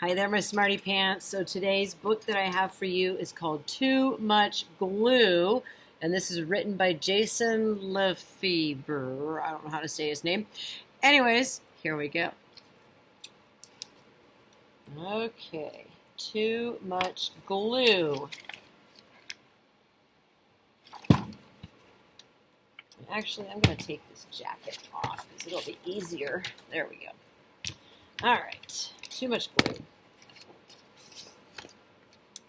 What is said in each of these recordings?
Hi there, my smarty pants. So today's book that I have for you is called Too Much Glue, and this is written by Jason Lefebvre. I don't know how to say his name. Anyways, here we go. Okay, Too Much Glue. Actually, I'm going to take this jacket off because it'll be easier. There we go. All right, Too Much Glue.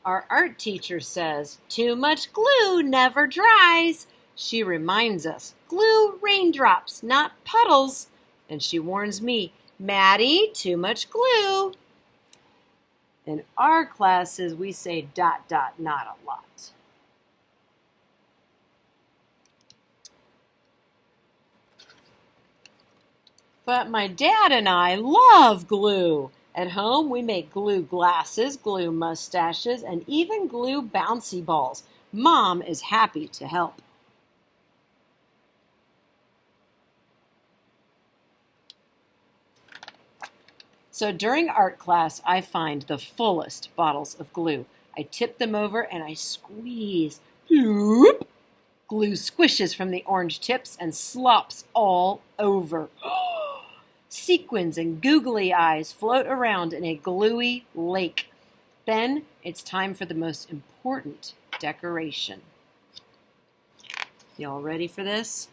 Our art teacher says, too much glue never dries. She reminds us, glue raindrops, not puddles. And she warns me, Maddie, too much glue. In our classes, we say ... not a lot. But my dad and I love glue. At home, we make glue glasses, glue mustaches, and even glue bouncy balls. Mom is happy to help. So during art class, I find the fullest bottles of glue. I tip them over and I squeeze. Bloop! Glue squishes from the orange tips and slops all over. Sequins and googly eyes float around in a gluey lake. Then it's time for the most important decoration. Y'all ready for this?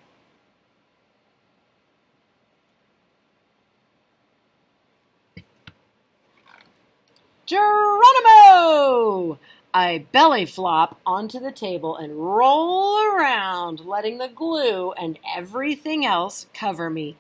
Geronimo! I belly flop onto the table and roll around, letting the glue and everything else cover me.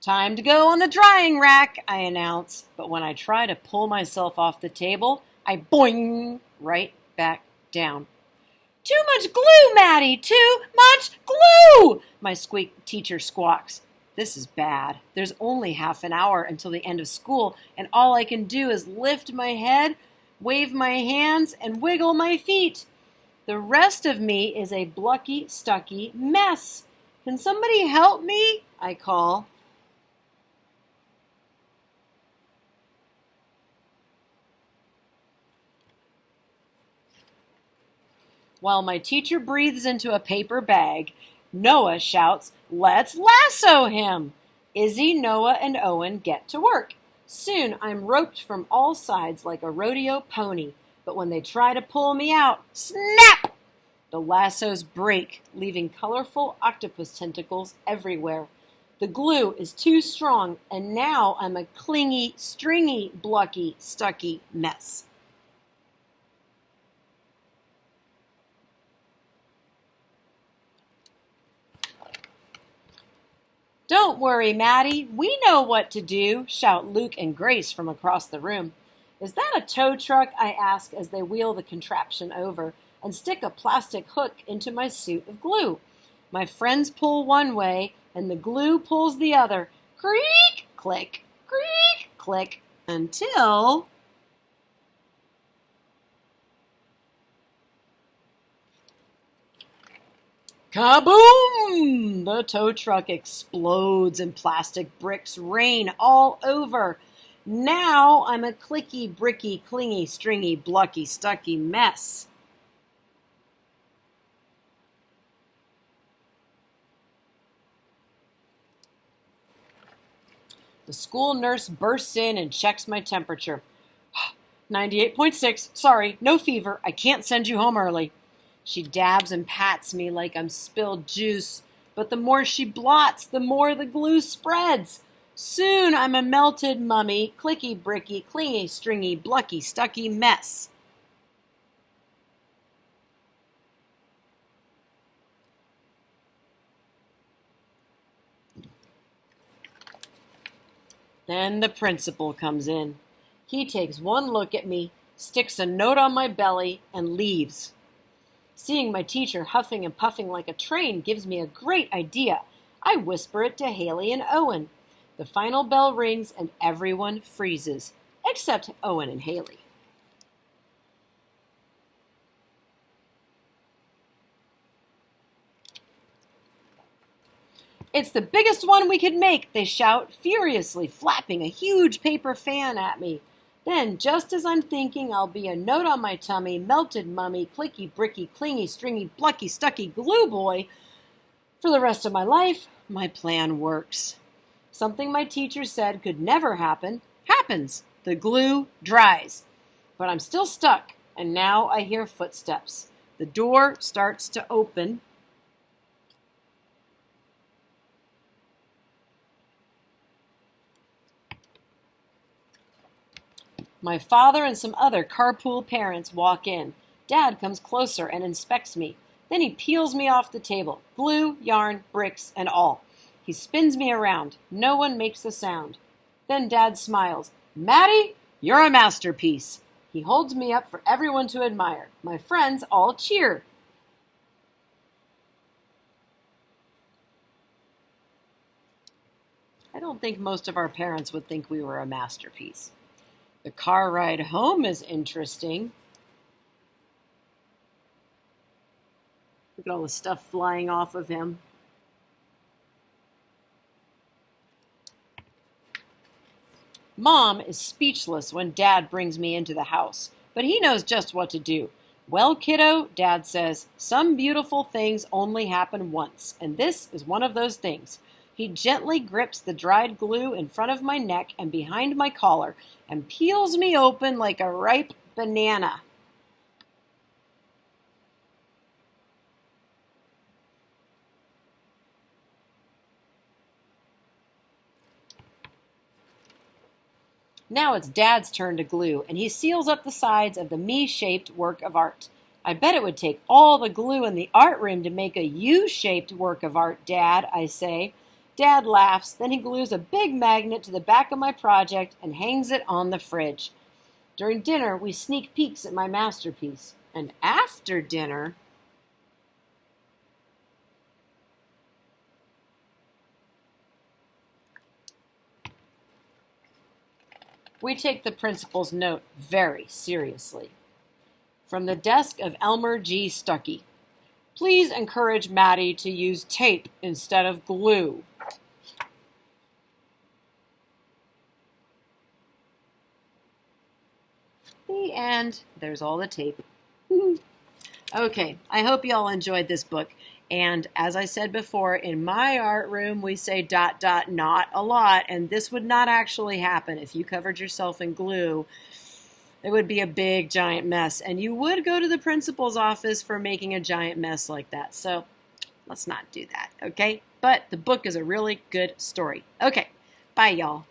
Time to go on the drying rack, I announce. But when I try to pull myself off the table, I boing right back down. Too much glue, Maddie! Too much glue! My teacher squawks. This is bad. There's only half an hour until the end of school, and all I can do is lift my head, wave my hands, and wiggle my feet. The rest of me is a blucky, stucky mess. Can somebody help me? I call. While my teacher breathes into a paper bag, Noah shouts, "Let's lasso him!" Izzy, Noah, and Owen get to work. Soon I'm roped from all sides like a rodeo pony, but when they try to pull me out, snap! The lassos break, leaving colorful octopus tentacles everywhere. The glue is too strong, and now I'm a clingy, stringy, blucky, stucky mess. Don't worry, Maddie. We know what to do, shout Luke and Grace from across the room. Is that a tow truck? I ask as they wheel the contraption over and stick a plastic hook into my suit of glue. My friends pull one way and the glue pulls the other. Creak, click, creak, click, until... Kaboom! The tow truck explodes and plastic bricks rain all over. Now I'm a clicky, bricky, clingy, stringy, blucky, stucky mess. The school nurse bursts in and checks my temperature. 98.6. Sorry, no fever. I can't send you home early. She dabs and pats me like I'm spilled juice, but the more she blots, the more the glue spreads. Soon I'm a melted mummy, clicky, bricky, clingy, stringy, blucky, stucky mess. Then the principal comes in. He takes one look at me, sticks a note on my belly, and leaves. Seeing my teacher huffing and puffing like a train gives me a great idea. I whisper it to Haley and Owen. The final bell rings and everyone freezes, except Owen and Haley. It's the biggest one we could make, they shout, furiously flapping a huge paper fan at me. Then, just as I'm thinking I'll be a note on my tummy, melted mummy, clicky, bricky, clingy, stringy, plucky, stucky glue boy for the rest of my life, my plan works. Something my teacher said could never happen, happens. The glue dries. But I'm still stuck, and now I hear footsteps. The door starts to open. My father and some other carpool parents walk in. Dad comes closer and inspects me. Then he peels me off the table, glue, yarn, bricks, and all. He spins me around. No one makes a sound. Then Dad smiles. Maddie, you're a masterpiece. He holds me up for everyone to admire. My friends all cheer. I don't think most of our parents would think we were a masterpiece. The car ride home is interesting. Look at all the stuff flying off of him. Mom is speechless when Dad brings me into the house, but he knows just what to do. Well, kiddo, Dad says, some beautiful things only happen once, and this is one of those things. He gently grips the dried glue in front of my neck and behind my collar and peels me open like a ripe banana. Now it's Dad's turn to glue, and he seals up the sides of the me-shaped work of art. I bet it would take all the glue in the art room to make a U-shaped work of art, Dad, I say. Dad laughs, then he glues a big magnet to the back of my project and hangs it on the fridge. During dinner, we sneak peeks at my masterpiece. And after dinner, we take the principal's note very seriously. From the desk of Elmer G. Stuckey. Please encourage Maddie to use tape instead of glue. The end. There's all the tape. Okay, I hope you all enjoyed this book. And as I said before, in my art room, we say ... not a lot. And this would not actually happen if you covered yourself in glue. It would be a big, giant mess. And you would go to the principal's office for making a giant mess like that. So let's not do that, okay? But the book is a really good story. Okay, bye, y'all.